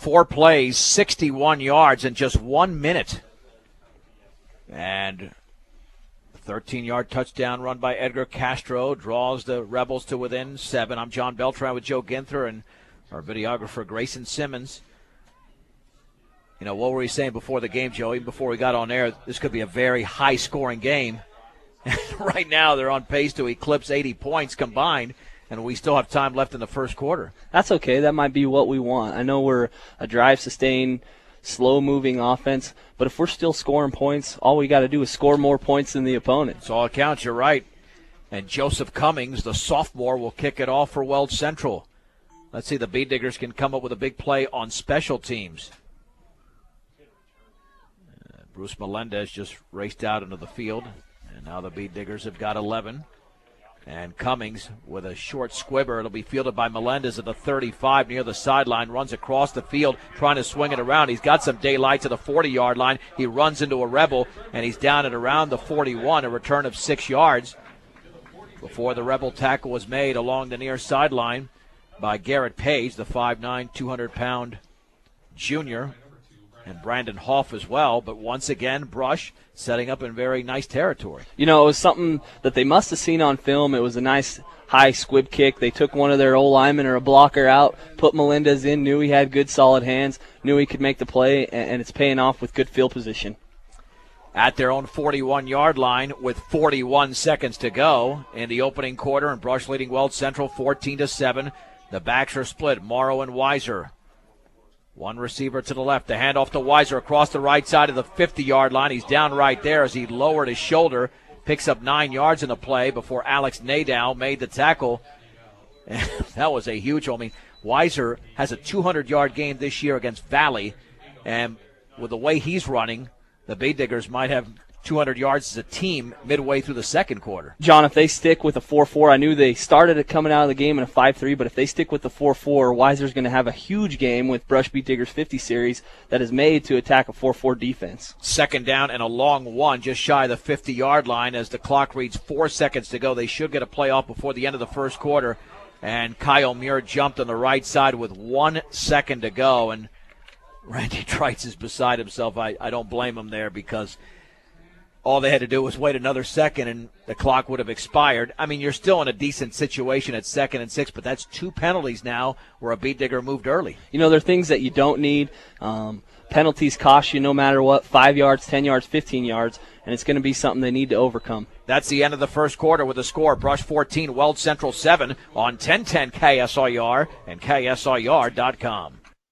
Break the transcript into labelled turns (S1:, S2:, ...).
S1: 4 plays, 61 yards in just 1 minute. And 13-yard touchdown run by Edgar Castro draws the Rebels to within 7. I'm John Beltran with Joe Ginther and our videographer Grayson Simmons. You know, what were we saying before the game, Joe? Even before we got on air, this could be a very high-scoring game. Right now they're on pace to eclipse 80 points combined, and we still have time left in the first quarter.
S2: That's okay. That might be what we want. I know we're a drive-sustained, slow-moving offense, but if we're still scoring points, all we got to do is score more points than the opponent.
S1: That's all it counts. You're right. And Joseph Cummings, the sophomore, will kick it off for Weld Central. Let's see, the Bee Diggers can come up with a big play on special teams. Bruce Melendez just raced out into the field, and now the Bee Diggers have got 11. And Cummings with a short squibber. It'll be fielded by Melendez at the 35 near the sideline. Runs across the field trying to swing it around. He's got some daylight to the 40-yard line. He runs into a Rebel, and he's down at around the 41, a return of 6 yards before the Rebel tackle was made along the near sideline by Garrett Page, the 5'9", 200-pound junior, and Brandon Hoff as well. But once again, Brush setting up in very nice territory.
S2: You know, it was something that they must have seen on film. It was a nice high squib kick. They took one of their old linemen or a blocker out, put Melendez in, knew he had good solid hands, knew he could make the play, and it's paying off with good field position.
S1: At their own 41-yard line with 41 seconds to go in the opening quarter, and Brush leading Weld Central 14-7. The backs are split, Morrow and Weiser. One receiver to the left. The handoff to Weiser across the right side of the 50-yard line. He's down right there as he lowered his shoulder. Picks up 9 yards in the play before Alex Nadow made the tackle. And that was a huge one. I mean, Weiser has a 200-yard game this year against Valley. And with the way he's running, the Bee Diggers might have 200 yards as a team midway through the second quarter.
S2: John, if they stick with a 4-4, I knew they started it coming out of the game in a 5-3, but if they stick with the 4-4, Weiser's going to have a huge game with Brush Bee Diggers 50 series that is made to attack a 4-4 defense.
S1: Second down and a long one just shy of the 50-yard line as the clock reads 4 seconds to go. They should get a play off before the end of the first quarter. And Kyle Muir jumped on the right side with 1 second to go. And Randy Trites is beside himself. I don't blame him there because all they had to do was wait another second and the clock would have expired. I mean, you're still in a decent situation at 2nd and 6, but that's 2 penalties now where a Bee Digger moved early.
S2: You know, there are things that you don't need. Penalties cost you no matter what, 5 yards, 10 yards, 15 yards, and it's going to be something they need to overcome.
S1: That's the end of the first quarter with the score. Brush 14, Weld Central 7 on 1010 KSIR and KSIR.com.